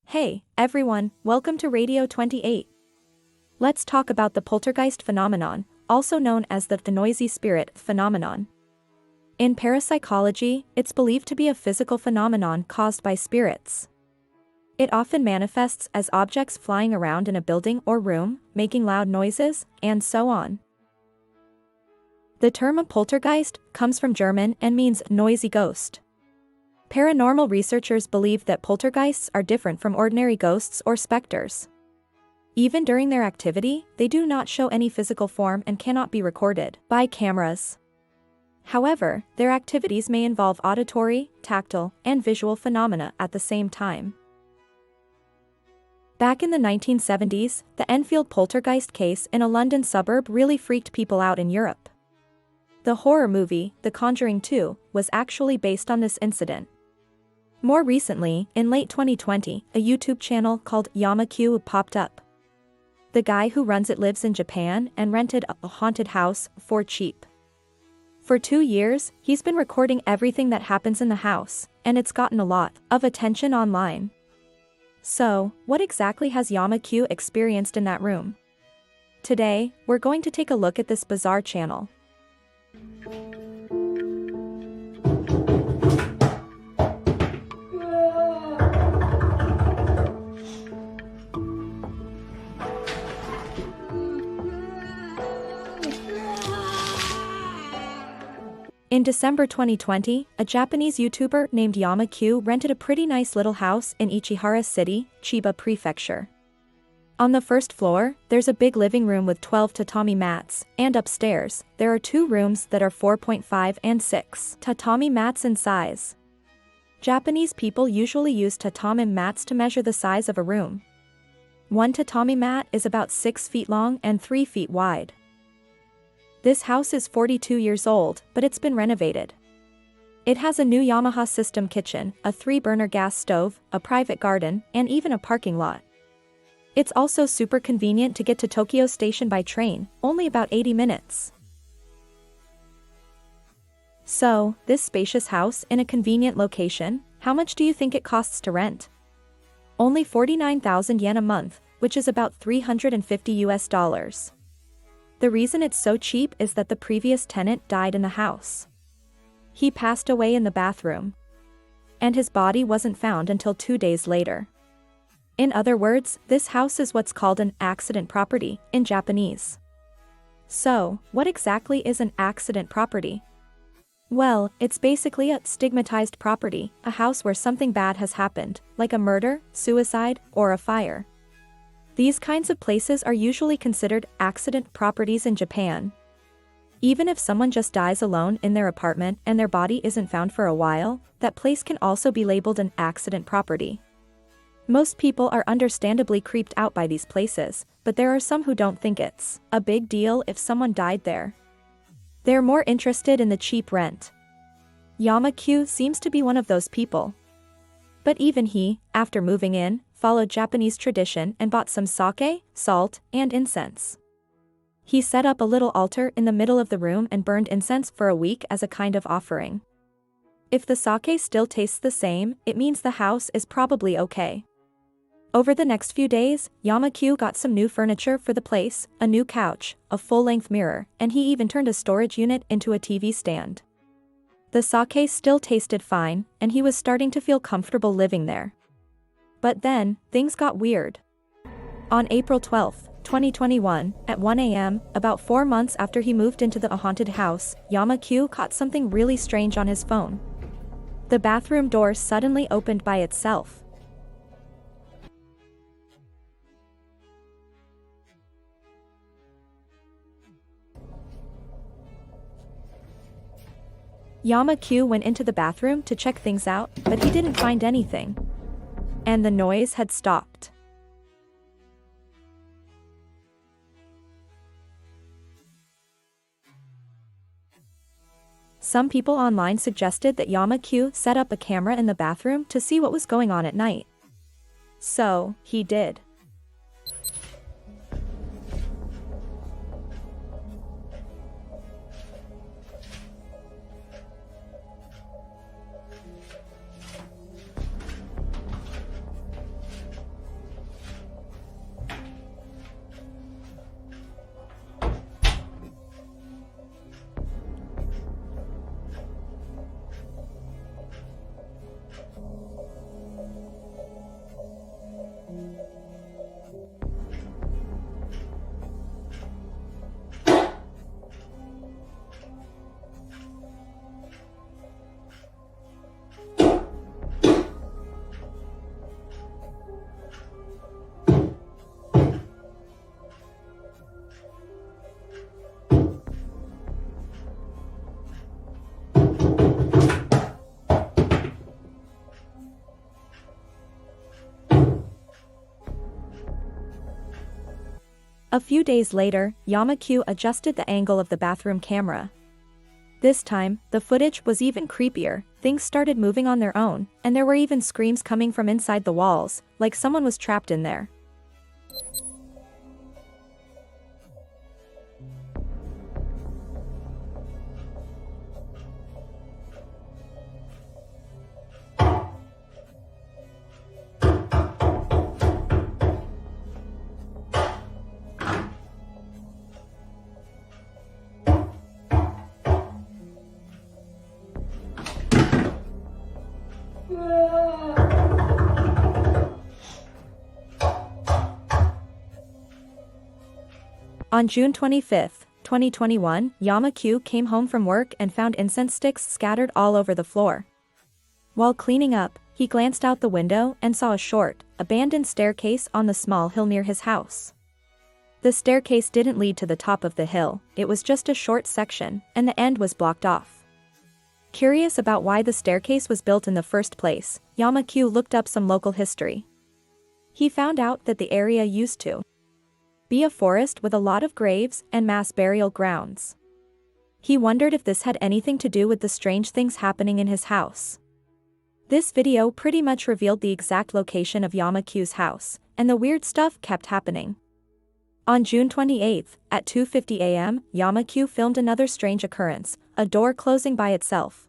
Hey, everyone, welcome to Radio 28. Let's talk about the poltergeist phenomenon, also known as the noisy spirit phenomenon. In parapsychology, it's believed to be a physical phenomenon caused by spirits. It often manifests as objects flying around in a building or room, making loud noises, and so on. The term poltergeist comes from German and means noisy ghost. Paranormal researchers believe that poltergeists are different from ordinary ghosts or specters. Even during their activity, they do not show any physical form and cannot be recorded by cameras. However, their activities may involve auditory, tactile, and visual phenomena at the same time. Back in the 1970s, the Enfield poltergeist case in a London suburb really freaked people out in Europe. The horror movie, The Conjuring 2, was actually based on this incident. More recently, in late 2020, a YouTube channel called Yama-Q popped up. The guy who runs it lives in Japan and rented a haunted house for cheap. For 2 years, he's been recording everything that happens in the house, and it's gotten a lot of attention online. So, what exactly has Yama-Q experienced in that room? Today, we're going to take a look at this bizarre channel. In December 2020, a Japanese YouTuber named Yama-Q rented a pretty nice little house in Ichihara City, Chiba Prefecture. On the first floor, there's a big living room with 12 tatami mats, and upstairs, there are 2 rooms that are 4.5 and 6 tatami mats in size. Japanese people usually use tatami mats to measure the size of a room. One tatami mat is about 6 feet long and 3 feet wide. This house is 42 years old, but it's been renovated. It has a new Yamaha system kitchen, a 3-burner gas stove, a private garden, and even a parking lot. It's also super convenient to get to Tokyo Station by train, only about 80 minutes. So, this spacious house in a convenient location, how much do you think it costs to rent? Only 49,000 yen a month, which is about $350 US. The reason it's so cheap is that the previous tenant died in the house. He passed away in the bathroom. And his body wasn't found until 2 days later. In other words, this house is what's called an accident property in Japanese. So, what exactly is an accident property? Well, it's basically a stigmatized property, a house where something bad has happened, like a murder, suicide, or a fire. These kinds of places are usually considered accident properties in Japan. Even if someone just dies alone in their apartment and their body isn't found for a while, that place can also be labeled an accident property. Most people are understandably creeped out by these places, but there are some who don't think it's a big deal if someone died there. They're more interested in the cheap rent. Yama-Q seems to be one of those people. But even he, after moving in, followed Japanese tradition and bought some sake, salt, and incense. He set up a little altar in the middle of the room and burned incense for a week as a kind of offering. If the sake still tastes the same, it means the house is probably okay. Over the next few days, Yama-Q got some new furniture for the place, a new couch, a full-length mirror, and he even turned a storage unit into a TV stand. The sake still tasted fine, and he was starting to feel comfortable living there. But then, things got weird. On April 12, 2021, at 1 a.m., about 4 months after he moved into the haunted house, Yama-Q caught something really strange on his phone. The bathroom door suddenly opened by itself. Yama-Q went into the bathroom to check things out, but he didn't find anything. And the noise had stopped. Some people online suggested that Yama-Q set up a camera in the bathroom to see what was going on at night. So, he did. A few days later, Yama-Q adjusted the angle of the bathroom camera. This time, the footage was even creepier. Things started moving on their own, and there were even screams coming from inside the walls, like someone was trapped in there. On June 25, 2021, Yama-Q came home from work and found incense sticks scattered all over the floor. While cleaning up, he glanced out the window and saw a short, abandoned staircase on the small hill near his house. The staircase didn't lead to the top of the hill, it was just a short section, and the end was blocked off. Curious about why the staircase was built in the first place, Yama-Q looked up some local history. He found out that the area used to be a forest with a lot of graves and mass burial grounds. He wondered if this had anything to do with the strange things happening in his house. This video pretty much revealed the exact location of Yama-Q's house, and the weird stuff kept happening. On June 28, at 2:50 a.m., Yama-Q filmed another strange occurrence, a door closing by itself.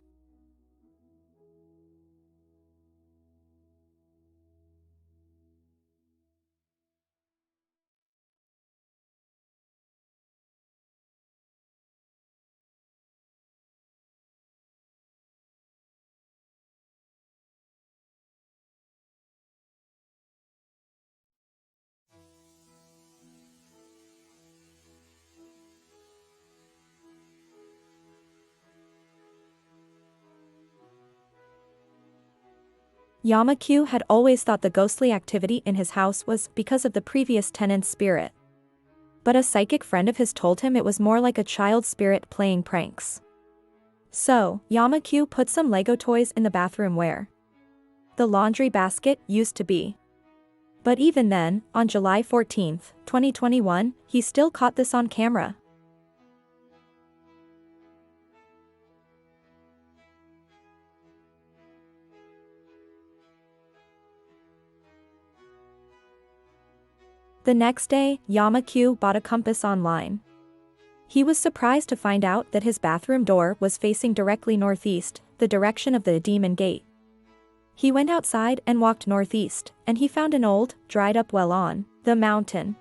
Yama-Q had always thought the ghostly activity in his house was because of the previous tenant's spirit. But a psychic friend of his told him it was more like a child spirit playing pranks. So, Yama-Q put some Lego toys in the bathroom where the laundry basket used to be. But even then, on July 14, 2021, he still caught this on camera. The next day, Yama-Q bought a compass online. He was surprised to find out that his bathroom door was facing directly northeast, the direction of the Demon Gate. He went outside and walked northeast, and he found an old, dried-up well on the mountain.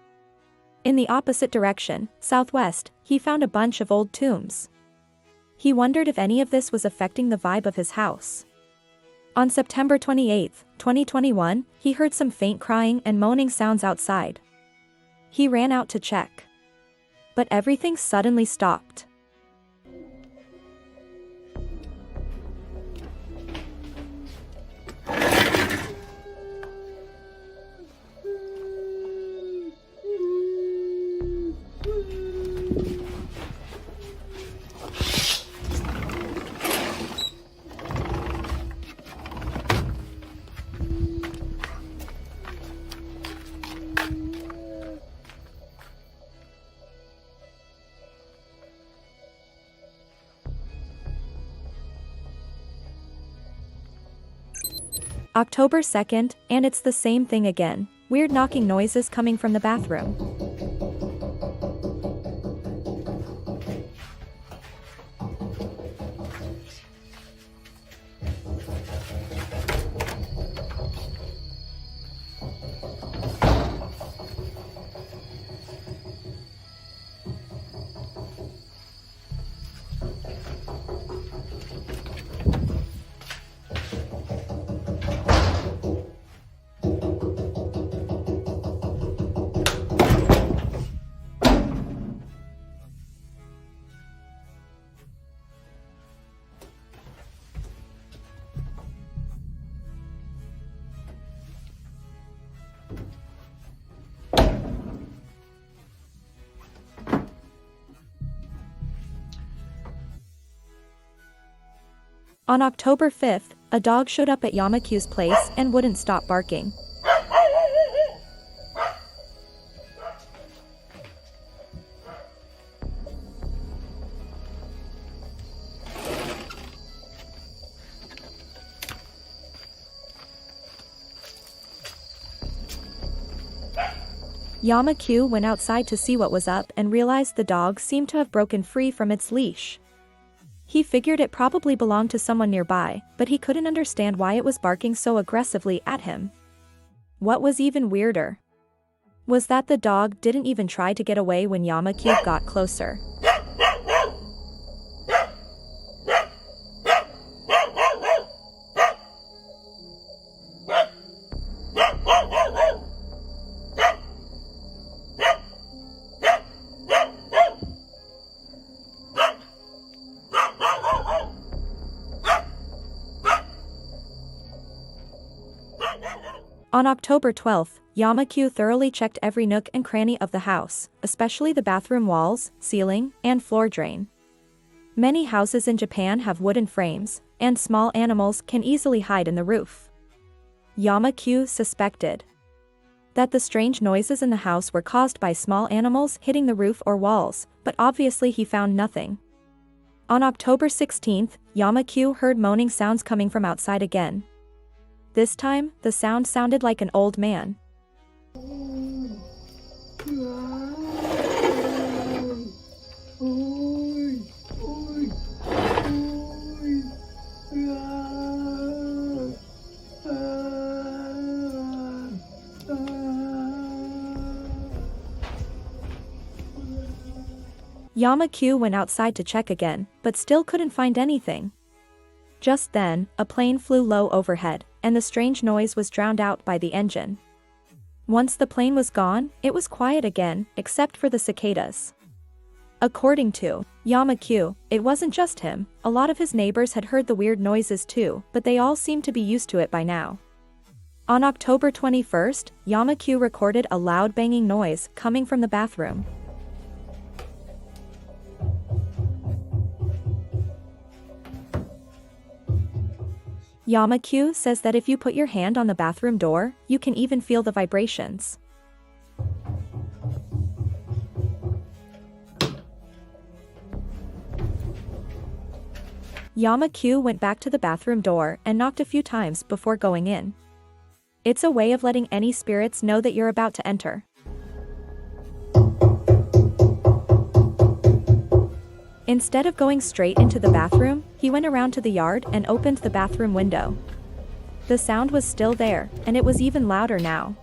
In the opposite direction, southwest, he found a bunch of old tombs. He wondered if any of this was affecting the vibe of his house. On September 28, 2021, he heard some faint crying and moaning sounds outside. He ran out to check. But everything suddenly stopped. October 2nd, and it's the same thing again. Weird knocking noises coming from the bathroom. On October 5th, a dog showed up at Yama-Q's place and wouldn't stop barking. Yama-Q went outside to see what was up and realized the dog seemed to have broken free from its leash. He figured it probably belonged to someone nearby, but he couldn't understand why it was barking so aggressively at him. What was even weirder was that the dog didn't even try to get away when Yama-Q got closer. On October 12, Yama-Q thoroughly checked every nook and cranny of the house, especially the bathroom walls, ceiling, and floor drain. Many houses in Japan have wooden frames, and small animals can easily hide in the roof. Yama-Q suspected that the strange noises in the house were caused by small animals hitting the roof or walls, but obviously he found nothing. On October 16, Yama-Q heard moaning sounds coming from outside again. This time, the sound sounded like an old man. Yama-Q went outside to check again, but still couldn't find anything. Just then, a plane flew low overhead, and the strange noise was drowned out by the engine. Once the plane was gone, it was quiet again, except for the cicadas. According to Yama-Q, it wasn't just him, a lot of his neighbors had heard the weird noises too, but they all seemed to be used to it by now. On October 21, Yama-Q recorded a loud banging noise coming from the bathroom. Yama-Q says that if you put your hand on the bathroom door, you can even feel the vibrations. Yama-Q went back to the bathroom door and knocked a few times before going in. It's a way of letting any spirits know that you're about to enter. Instead of going straight into the bathroom, he went around to the yard and opened the bathroom window. The sound was still there, and it was even louder now.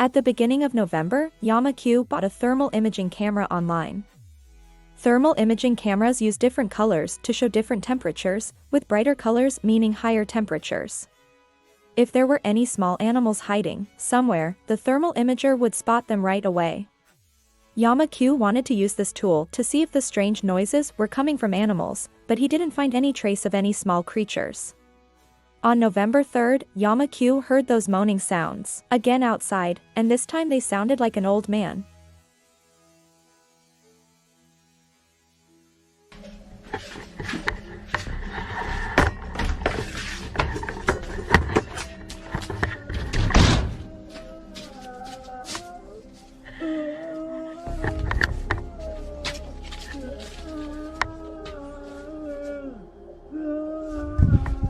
At the beginning of November, Yama-Q bought a thermal imaging camera online. Thermal imaging cameras use different colors to show different temperatures, with brighter colors meaning higher temperatures. If there were any small animals hiding somewhere, the thermal imager would spot them right away. Yama-Q wanted to use this tool to see if the strange noises were coming from animals, but he didn't find any trace of any small creatures. On November 3, Yama-Q heard those moaning sounds again outside, and this time they sounded like an old man.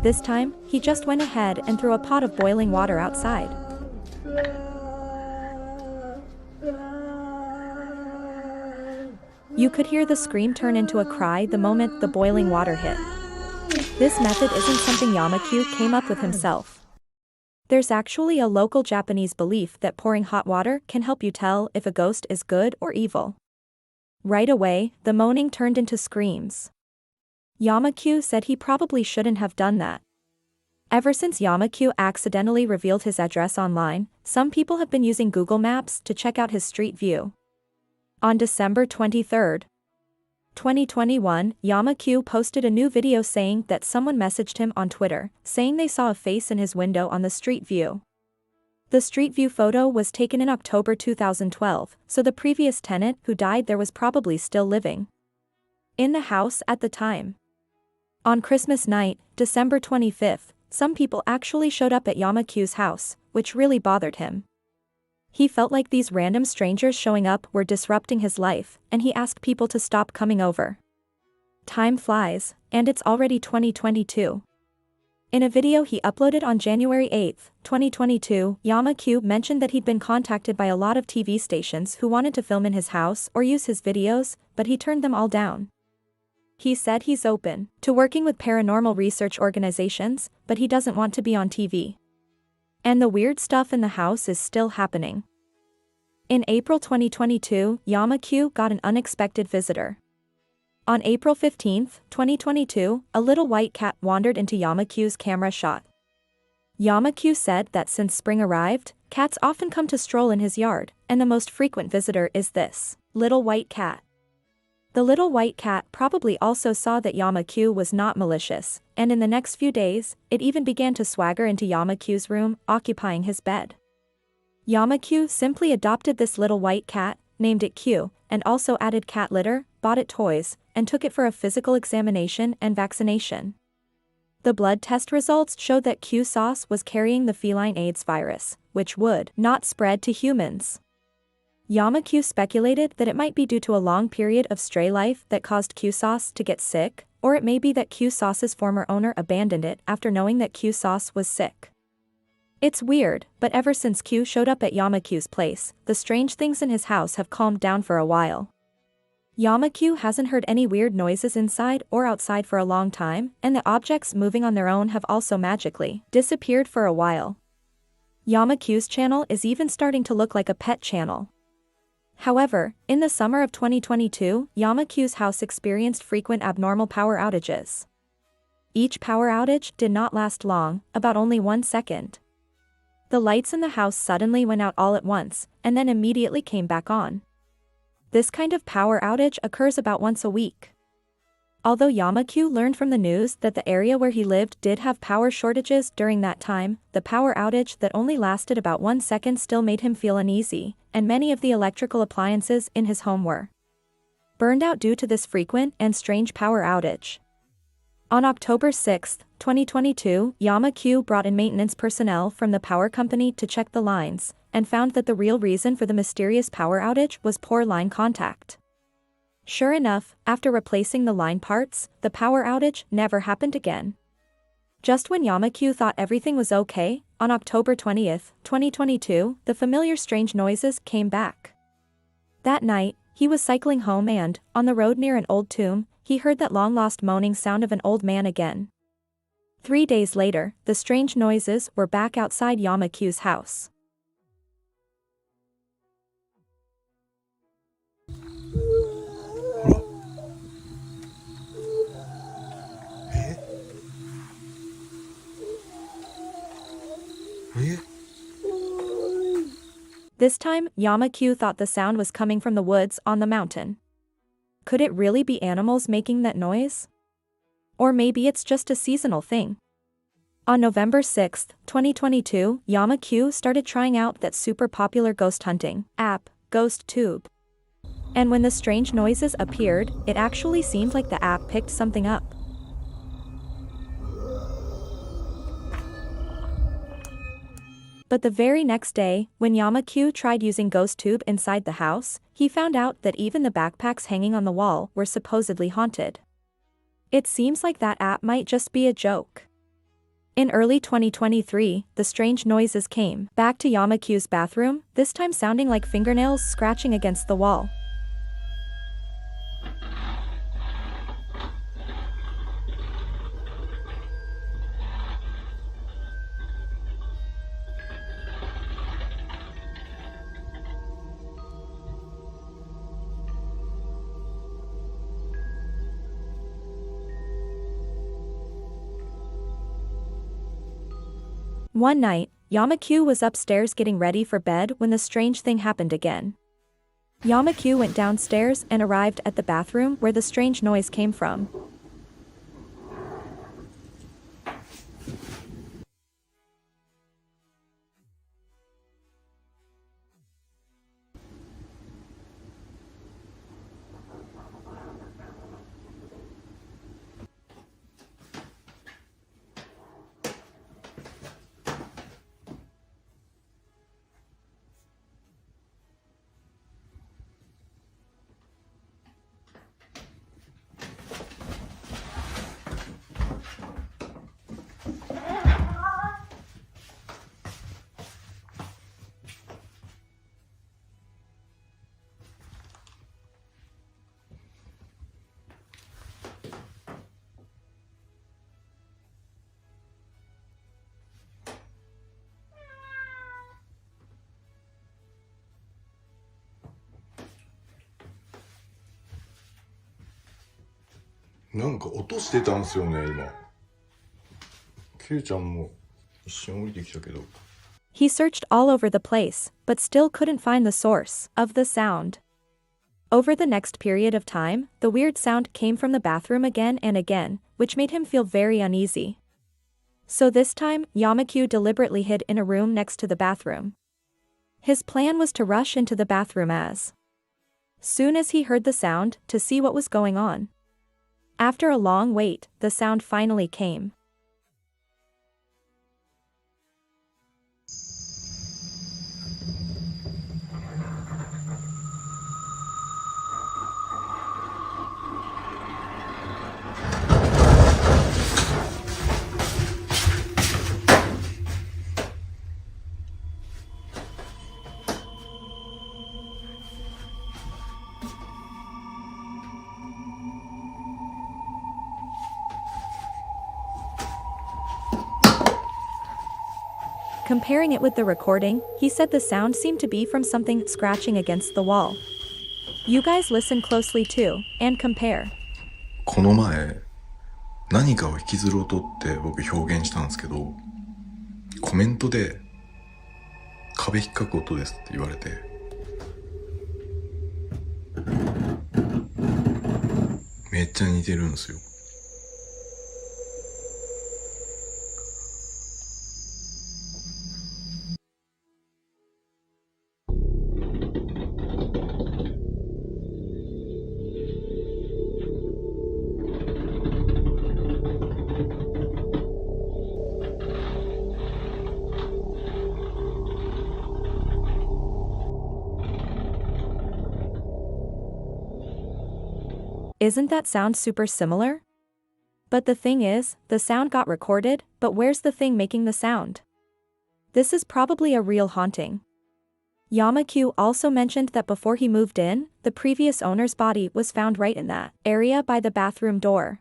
This time, he just went ahead and threw a pot of boiling water outside. You could hear the scream turn into a cry the moment the boiling water hit. This method isn't something Yama-Q came up with himself. There's actually a local Japanese belief that pouring hot water can help you tell if a ghost is good or evil. Right away, the moaning turned into screams. Yama-Q said he probably shouldn't have done that. Ever since Yama-Q accidentally revealed his address online, some people have been using Google Maps to check out his street view. On December 23, 2021, Yama-Q posted a new video saying that someone messaged him on Twitter, saying they saw a face in his window on the street view. The street view photo was taken in October 2012, so the previous tenant who died there was probably still living in the house at the time. On Christmas night, December 25th, some people actually showed up at Yamaku's house, which really bothered him. He felt like these random strangers showing up were disrupting his life, and he asked people to stop coming over. Time flies, and it's already 2022. In a video he uploaded on January 8, 2022, Yamaku mentioned that he'd been contacted by a lot of TV stations who wanted to film in his house or use his videos, but he turned them all down. He said he's open to working with paranormal research organizations, but he doesn't want to be on TV. And the weird stuff in the house is still happening. In April 2022, Yamaku got an unexpected visitor. On April 15, 2022, a little white cat wandered into Yamaku's camera shot. Yamaku said that since spring arrived, cats often come to stroll in his yard, and the most frequent visitor is this little white cat. The little white cat probably also saw that Yamaku was not malicious, and in the next few days, it even began to swagger into Yamaku's room, occupying his bed. Yamaku simply adopted this little white cat, named it Q, and also added cat litter, bought it toys, and took it for a physical examination and vaccination. The blood test results showed that Q Sauce was carrying the feline AIDS virus, which would not spread to humans. Yamaku speculated that it might be due to a long period of stray life that caused Q Sauce to get sick, or it may be that Q Sauce's former owner abandoned it after knowing that Q Sauce was sick. It's weird, but ever since Q showed up at Yamaku's place, the strange things in his house have calmed down for a while. Yamaku hasn't heard any weird noises inside or outside for a long time, and the objects moving on their own have also magically disappeared for a while. Yamaku's channel is even starting to look like a pet channel. However, in the summer of 2022, Yamaku's house experienced frequent abnormal power outages. Each power outage did not last long, about only 1 second. The lights in the house suddenly went out all at once, and then immediately came back on. This kind of power outage occurs about once a week. Although Yamaku learned from the news that the area where he lived did have power shortages during that time, the power outage that only lasted about 1 second still made him feel uneasy, and many of the electrical appliances in his home were burned out due to this frequent and strange power outage. On October 6, 2022, Yamaku brought in maintenance personnel from the power company to check the lines, and found that the real reason for the mysterious power outage was poor line contact. Sure enough, after replacing the line parts, the power outage never happened again. Just when Yamaku thought everything was okay, on October 20, 2022, the familiar strange noises came back. That night, he was cycling home and, on the road near an old tomb, he heard that long-lost moaning sound of an old man again. 3 days later, the strange noises were back outside Yamaku's house. This time, Yamaku thought the sound was coming from the woods on the mountain. Could it really be animals making that noise? Or maybe it's just a seasonal thing. On November 6, 2022, Yamaku started trying out that super popular ghost hunting app, GhostTube. And when the strange noises appeared, it actually seemed like the app picked something up. But the very next day, when Yamaku tried using GhostTube inside the house, he found out that even the backpacks hanging on the wall were supposedly haunted. It seems like that app might just be a joke. In early 2023, the strange noises came back to Yamaku's bathroom, this time sounding like fingernails scratching against the wall. One night, Yamaku was upstairs getting ready for bed when the strange thing happened again. Yamaku went downstairs and arrived at the bathroom where the strange noise came from. なんか音してたんすよね、今。ケイちゃんも一瞬降りてきたけど。He searched all over the place, but still couldn't find the source of the sound. Over the next period of time, the weird sound came from the bathroom again and again, which made him feel very uneasy. So this time, Yamakyu deliberately hid in a room next to the bathroom. His plan was to rush into the bathroom as soon as he heard the sound to see what was going on. After a long wait, the sound finally came. Comparing it with the recording, he said the sound seemed to be from something scratching against the wall. You guys listen closely too, and compare. この前、何かを引きずる音って僕表現したんですけど、コメントで壁引っかく音ですって言われて、めっちゃ似てるんですよ。Isn't that sound super similar? But the thing is, the sound got recorded, but where's the thing making the sound? This is probably a real haunting. Yamakyu also mentioned that before he moved in, the previous owner's body was found right in that area by the bathroom door.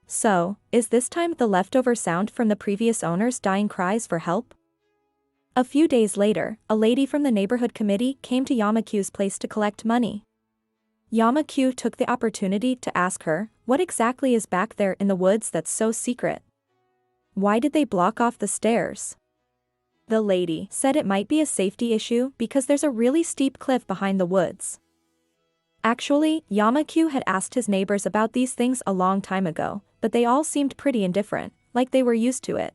So, is this time the leftover sound from the previous owner's dying cries for help? A few days later, a lady from the neighborhood committee came to Yamakyu's place to collect money. Yamakyu took the opportunity to ask her, what exactly is back there in the woods that's so secret? Why did they block off the stairs? The lady said it might be a safety issue because there's a really steep cliff behind the woods. Actually, Yamakyu had asked his neighbors about these things a long time ago, but they all seemed pretty indifferent, like they were used to it.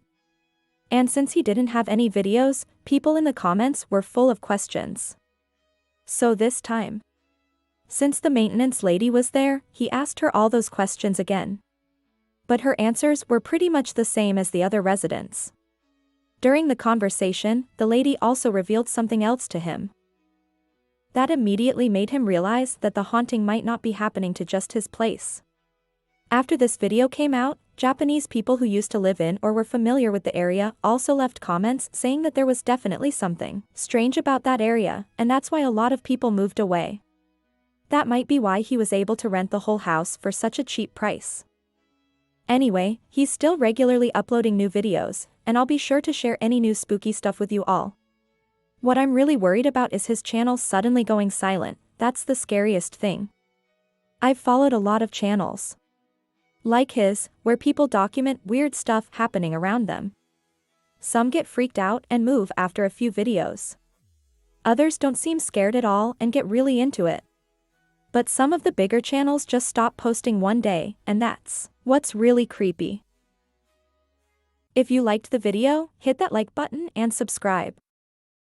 And since he didn't have any videos, people in the comments were full of questions. So this time, since the maintenance lady was there, he asked her all those questions again. But her answers were pretty much the same as the other residents. During the conversation, the lady also revealed something else to him. That immediately made him realize that the haunting might not be happening to just his place. After this video came out, Japanese people who used to live in or were familiar with the area also left comments saying that there was definitely something strange about that area, and that's why a lot of people moved away. That might be why he was able to rent the whole house for such a cheap price. Anyway, he's still regularly uploading new videos, and I'll be sure to share any new spooky stuff with you all. What I'm really worried about is his channel suddenly going silent. That's the scariest thing. I've followed a lot of channels like his, where people document weird stuff happening around them. Some get freaked out and move after a few videos. Others don't seem scared at all and get really into it. But some of the bigger channels just stop posting one day, and that's what's really creepy. If you liked the video, hit that like button and subscribe.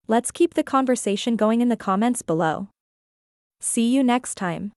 Let's keep the conversation going in the comments below. See you next time.